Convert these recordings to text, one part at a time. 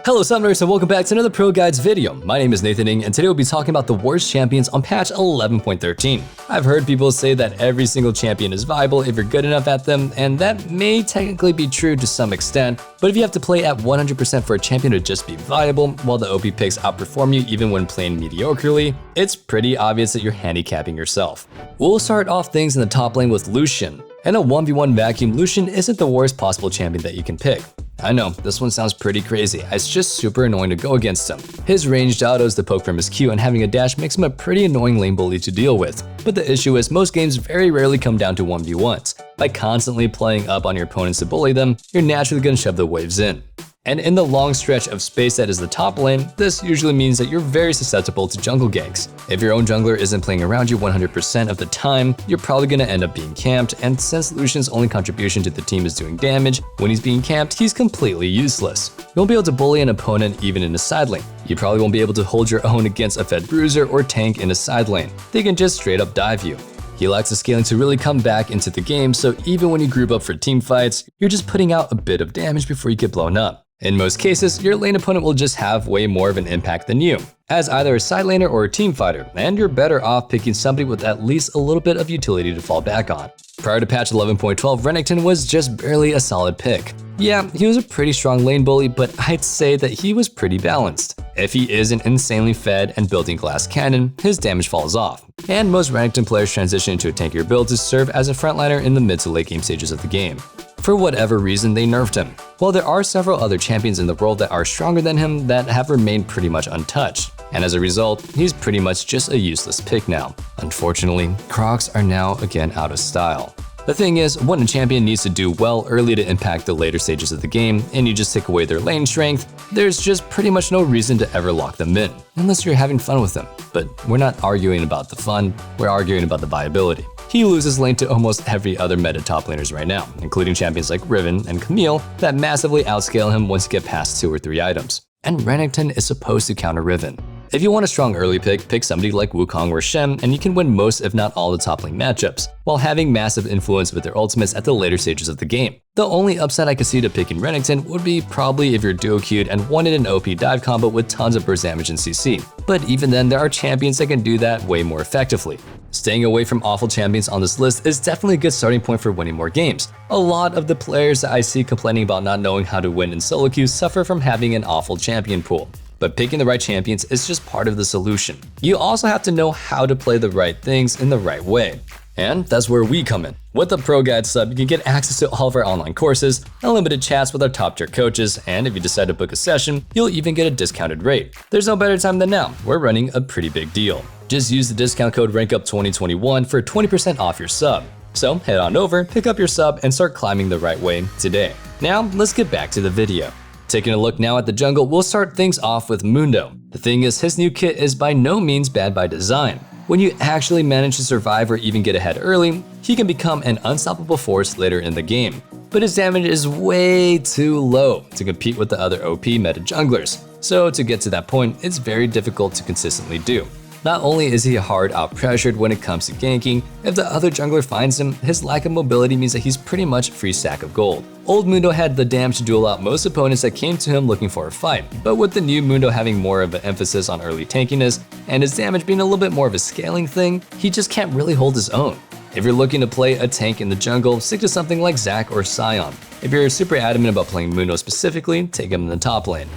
Hello Summoners and welcome back to another Pro Guides video. My name is Nathan Ng and today we'll be talking about the worst champions on patch 11.13. I've heard people say that every single champion is viable if you're good enough at them, and that may technically be true to some extent, but if you have to play at 100% for a champion to just be viable, while the OP picks outperform you even when playing mediocrely, it's pretty obvious that you're handicapping yourself. We'll start off things in the top lane with Lucian. In a 1v1 vacuum, Lucian isn't the worst possible champion that you can pick. I know, this one sounds pretty crazy, it's just super annoying to go against him. His ranged autos to poke from his Q and having a dash makes him a pretty annoying lane bully to deal with. But the issue is most games very rarely come down to 1v1s. By constantly playing up on your opponents to bully them, you're naturally going to shove the waves in. And in the long stretch of space that is the top lane, this usually means that you're very susceptible to jungle ganks. If your own jungler isn't playing around you 100% of the time, you're probably going to end up being camped, and since Lucian's only contribution to the team is doing damage, when he's being camped, he's completely useless. You won't be able to bully an opponent even in a side lane. You probably won't be able to hold your own against a fed bruiser or tank in a side lane. They can just straight up dive you. He lacks the scaling to really come back into the game, so even when you group up for team fights, you're just putting out a bit of damage before you get blown up. In most cases, your lane opponent will just have way more of an impact than you, as either a side laner or a team fighter, and you're better off picking somebody with at least a little bit of utility to fall back on. Prior to patch 11.12, Renekton was just barely a solid pick. Yeah, he was a pretty strong lane bully, but I'd say that he was pretty balanced. If he isn't insanely fed and building glass cannon, his damage falls off. And most Renekton players transition into a tankier build to serve as a frontliner in the mid to late game stages of the game. For whatever reason, they nerfed him. While there are several other champions in the world that are stronger than him that have remained pretty much untouched. And as a result, he's pretty much just a useless pick now. Unfortunately, Crocs are now again out of style. The thing is, when a champion needs to do well early to impact the later stages of the game, and you just take away their lane strength, there's just pretty much no reason to ever lock them in, unless you're having fun with them. But we're not arguing about the fun, we're arguing about the viability. He loses lane to almost every other meta top laners right now, including champions like Riven and Camille that massively outscale him once you get past 2 or 3 items. And Renekton is supposed to counter Riven. If you want a strong early pick somebody like Wukong or Shen, and you can win most if not all the top lane matchups, while having massive influence with their ultimates at the later stages of the game. The only upside I could see to picking Renekton would be probably if you're duo queued and wanted an OP dive combo with tons of burst damage and CC. But even then, there are champions that can do that way more effectively. Staying away from awful champions on this list is definitely a good starting point for winning more games. A lot of the players that I see complaining about not knowing how to win in solo queues suffer from having an awful champion pool. But picking the right champions is just part of the solution. You also have to know how to play the right things in the right way. And that's where we come in. With the Pro Guide sub, you can get access to all of our online courses, unlimited chats with our top tier coaches, and if you decide to book a session, you'll even get a discounted rate. There's no better time than now. We're running a pretty big deal. Just use the discount code RANKUP2021 for 20% off your sub. So head on over, pick up your sub, and start climbing the right way today. Now, let's get back to the video. Taking a look now at the jungle, we'll start things off with Mundo. The thing is, his new kit is by no means bad by design. When you actually manage to survive or even get ahead early, he can become an unstoppable force later in the game. But his damage is way too low to compete with the other OP meta junglers, so to get to that point, it's very difficult to consistently do. Not only is he hard out-pressured when it comes to ganking, if the other jungler finds him, his lack of mobility means that he's pretty much a free stack of gold. Old Mundo had the damage to duel out most opponents that came to him looking for a fight, but with the new Mundo having more of an emphasis on early tankiness, and his damage being a little bit more of a scaling thing, he just can't really hold his own. If you're looking to play a tank in the jungle, stick to something like Zac or Sion. If you're super adamant about playing Mundo specifically, take him in the top lane.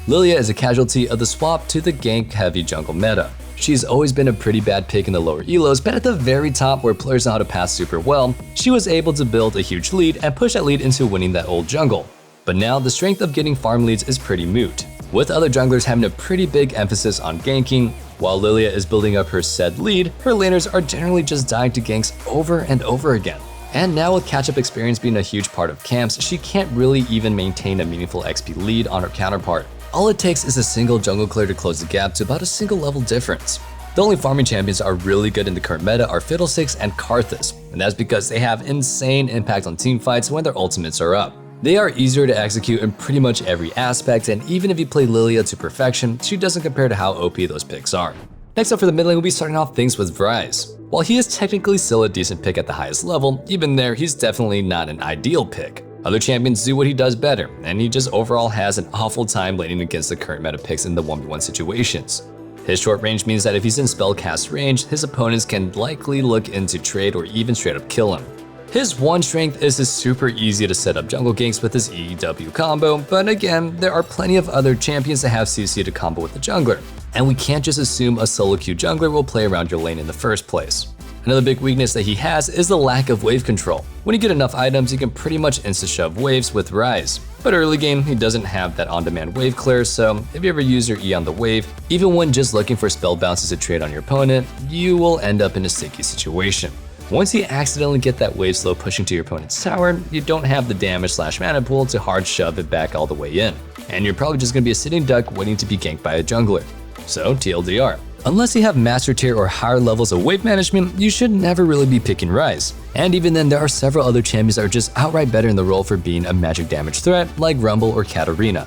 Lilia is a casualty of the swap to the gank-heavy jungle meta. She's always been a pretty bad pick in the lower elos, but at the very top where players know how to pass super well, she was able to build a huge lead and push that lead into winning that old jungle. But now the strength of getting farm leads is pretty moot, with other junglers having a pretty big emphasis on ganking. While Lilia is building up her said lead, her laners are generally just dying to ganks over and over again. And now with catch-up experience being a huge part of camps, she can't really even maintain a meaningful XP lead on her counterpart. All it takes is a single jungle clear to close the gap to about a single level difference. The only farming champions that are really good in the current meta are Fiddlesticks and Karthus, and that's because they have insane impact on team fights when their ultimates are up. They are easier to execute in pretty much every aspect, and even if you play Lilia to perfection, she doesn't compare to how OP those picks are. Next up for the mid lane, we'll be starting off things with Vryze. While he is technically still a decent pick at the highest level, even there he's definitely not an ideal pick. Other champions do what he does better, and he just overall has an awful time laning against the current meta picks in the 1v1 situations. His short range means that if he's in spellcast range, his opponents can likely look into trade or even straight up kill him. His one strength is it's super easy to set up jungle ganks with his EW combo, but again, there are plenty of other champions that have CC to combo with the jungler, and we can't just assume a solo queue jungler will play around your lane in the first place. Another big weakness that he has is the lack of wave control. When you get enough items, you can pretty much insta-shove waves with Rise. But early game, he doesn't have that on-demand wave clear, so if you ever use your E on the wave, even when just looking for spell bounces to trade on your opponent, you will end up in a sticky situation. Once you accidentally get that wave slow pushing to your opponent's tower, you don't have the damage/mana pool to hard shove it back all the way in, and you're probably just going to be a sitting duck waiting to be ganked by a jungler. So TLDR. Unless you have master tier or higher levels of wave management, you should never really be picking Rise. And even then, there are several other champions that are just outright better in the role for being a magic damage threat, like Rumble or Katarina.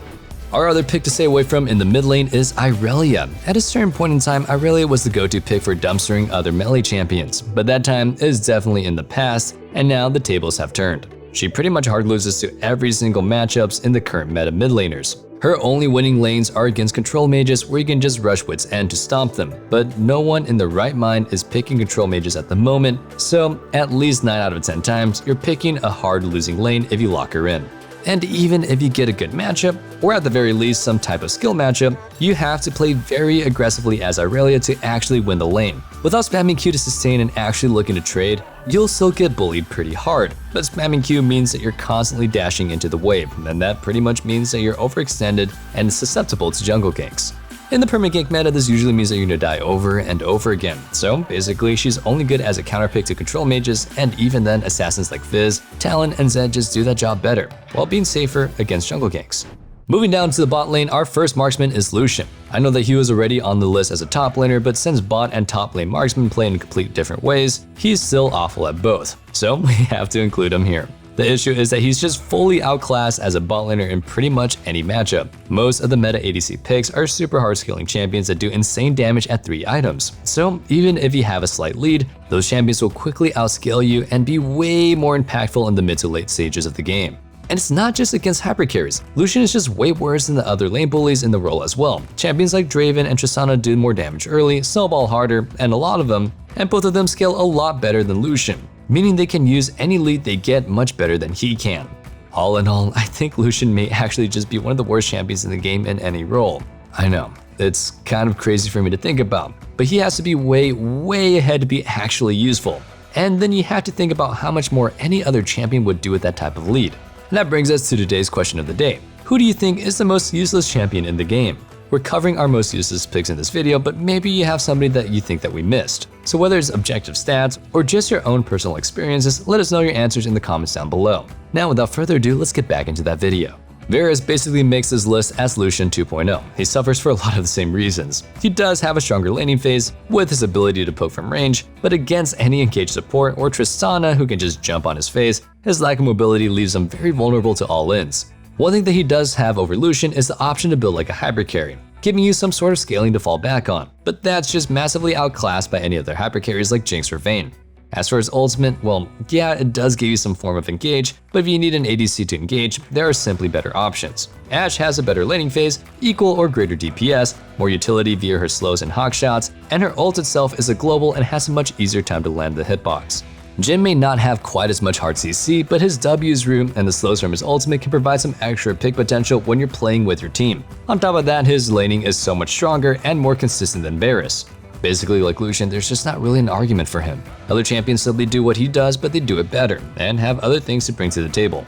Our other pick to stay away from in the mid lane is Irelia. At a certain point in time, Irelia was the go-to pick for dumpstering other melee champions, but that time is definitely in the past, and now the tables have turned. She pretty much hard loses to every single matchups in the current meta mid laners. Her only winning lanes are against control mages where you can just rush Wit's End to stomp them, but no one in their right mind is picking control mages at the moment, so at least 9 out of 10 times, you're picking a hard losing lane if you lock her in. And even if you get a good matchup, or at the very least some type of skill matchup, you have to play very aggressively as Irelia to actually win the lane. Without spamming Q to sustain and actually looking to trade, you'll still get bullied pretty hard, but spamming Q means that you're constantly dashing into the wave, and that pretty much means that you're overextended and susceptible to jungle ganks. In the perma gank meta, this usually means that you're gonna die over and over again, so basically she's only good as a counterpick to control mages, and even then assassins like Fizz, Talon, and Zed just do that job better, while being safer against jungle ganks. Moving down to the bot lane, our first marksman is Lucian. I know that he was already on the list as a top laner, but since bot and top lane marksmen play in complete different ways, he's still awful at both, so we have to include him here. The issue is that he's just fully outclassed as a bot laner in pretty much any matchup. Most of the meta ADC picks are super hard scaling champions that do insane damage at 3 items. So even if you have a slight lead, those champions will quickly outscale you and be way more impactful in the mid to late stages of the game. And it's not just against hypercarries. Lucian is just way worse than the other lane bullies in the role as well. Champions like Draven and Tristana do more damage early, snowball harder, and a lot of them, and both of them scale a lot better than Lucian, meaning they can use any lead they get much better than he can. All in all, I think Lucian may actually just be one of the worst champions in the game in any role. I know, it's kind of crazy for me to think about, but he has to be way ahead to be actually useful. And then you have to think about how much more any other champion would do with that type of lead. And that brings us to today's question of the day. Who do you think is the most useless champion in the game? We're covering our most useless picks in this video, but maybe you have somebody that you think that we missed. So whether it's objective stats or just your own personal experiences, let us know your answers in the comments down below. Now without further ado, let's get back into that video. Varus basically makes his list as Lucian 2.0. He suffers for a lot of the same reasons. He does have a stronger laning phase with his ability to poke from range, but against any engaged support or Tristana who can just jump on his face, his lack of mobility leaves him very vulnerable to all-ins. One thing that he does have over Lucian is the option to build like a hybrid carry, giving you some sort of scaling to fall back on, but that's just massively outclassed by any other hyper carries like Jinx or Vayne. As for his ultimate, well, yeah, it does give you some form of engage, but if you need an ADC to engage, there are simply better options. Ashe has a better laning phase, equal or greater DPS, more utility via her slows and hawk shots, and her ult itself is a global and has a much easier time to land the hitbox. Jhin may not have quite as much hard CC, but his W's room and the slows from his ultimate can provide some extra pick potential when you're playing with your team. On top of that, his laning is so much stronger and more consistent than Varus. Basically, like Lucian, there's just not really an argument for him. Other champions simply do what he does, but they do it better, and have other things to bring to the table.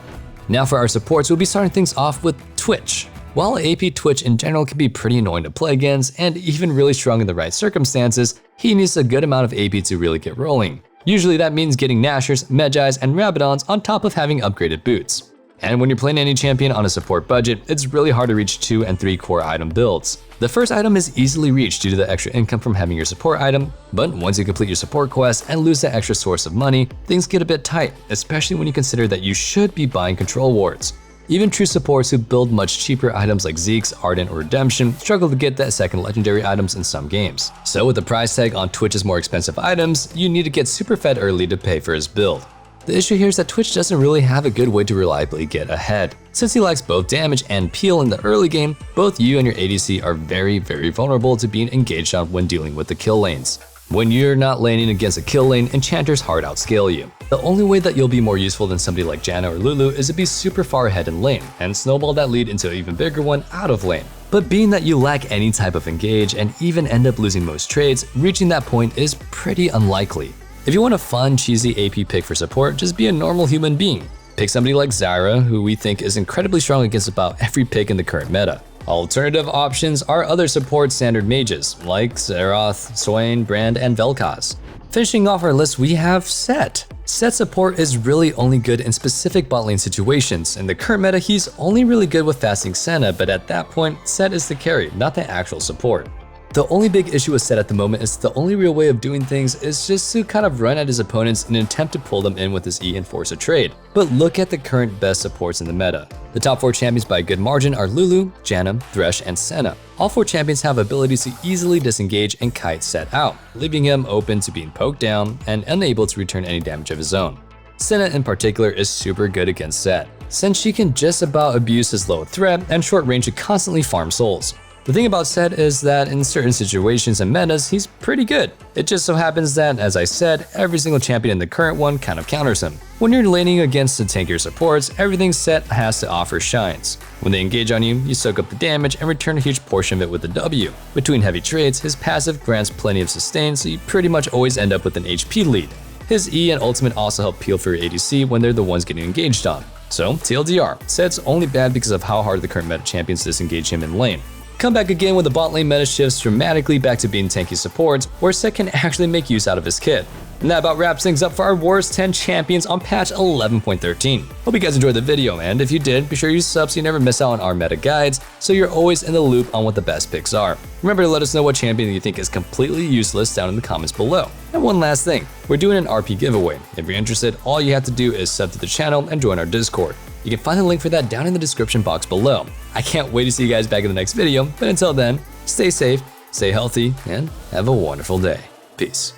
Now for our supports, we'll be starting things off with Twitch. While AP Twitch in general can be pretty annoying to play against, and even really strong in the right circumstances, he needs a good amount of AP to really get rolling. Usually that means getting Nashers, Medjais, and Rabadons on top of having upgraded boots. And when you're playing any champion on a support budget, it's really hard to reach 2 and 3 core item builds. The first item is easily reached due to the extra income from having your support item, but once you complete your support quest and lose that extra source of money, things get a bit tight, especially when you consider that you should be buying control wards. Even true supports who build much cheaper items like Zeke's, Ardent, or Redemption struggle to get that second legendary items in some games. So with the price tag on Twitch's more expensive items, you need to get super fed early to pay for his build. The issue here is that Twitch doesn't really have a good way to reliably get ahead. Since he lacks both damage and peel in the early game, both you and your ADC are very vulnerable to being engaged on when dealing with the kill lanes. When you're not laning against a kill lane, enchanters hard outscale you. The only way that you'll be more useful than somebody like Janna or Lulu is to be super far ahead in lane, and snowball that lead into an even bigger one out of lane. But being that you lack any type of engage and even end up losing most trades, reaching that point is pretty unlikely. If you want a fun, cheesy AP pick for support, just be a normal human being. Pick somebody like Zyra, who we think is incredibly strong against about every pick in the current meta. Alternative options are other support standard mages, like Xerath, Swain, Brand, and Vel'Koz. Finishing off our list, we have Set. Set support is really only good in specific bot lane situations. In the current meta, he's only really good with fasting Senna, but at that point, Set is the carry, not the actual support. The only big issue with Set at the moment is the only real way of doing things is just to kind of run at his opponents in an attempt to pull them in with his E and force a trade. But look at the current best supports in the meta. The top 4 champions by a good margin are Lulu, Janna, Thresh, and Senna. All 4 champions have abilities to easily disengage and kite Set out, leaving him open to being poked down and unable to return any damage of his own. Senna in particular is super good against Set, since she can just about abuse his low threat and short range to constantly farm souls. The thing about Set is that in certain situations and metas, he's pretty good. It just so happens that, as I said, every single champion in the current one kind of counters him. When you're laning against the tankier supports, everything Set has to offer shines. When they engage on you, you soak up the damage and return a huge portion of it with a W. Between heavy trades, his passive grants plenty of sustain, so you pretty much always end up with an HP lead. His E and ultimate also help peel for your ADC when they're the ones getting engaged on. So, TLDR, Set's only bad because of how hard the current meta champions disengage him in lane. Come back again when the bot lane meta shifts dramatically back to being tanky supports, where Set can actually make use out of his kit. And that about wraps things up for our worst 10 champions on patch 11.13. Hope you guys enjoyed the video, and if you did, be sure you sub so you never miss out on our meta guides, so you're always in the loop on what the best picks are. Remember to let us know what champion you think is completely useless down in the comments below. And one last thing, we're doing an RP giveaway. If you're interested, all you have to do is sub to the channel and join our Discord. You can find the link for that down in the description box below. I can't wait to see you guys back in the next video, but until then, stay safe, stay healthy, and have a wonderful day. Peace.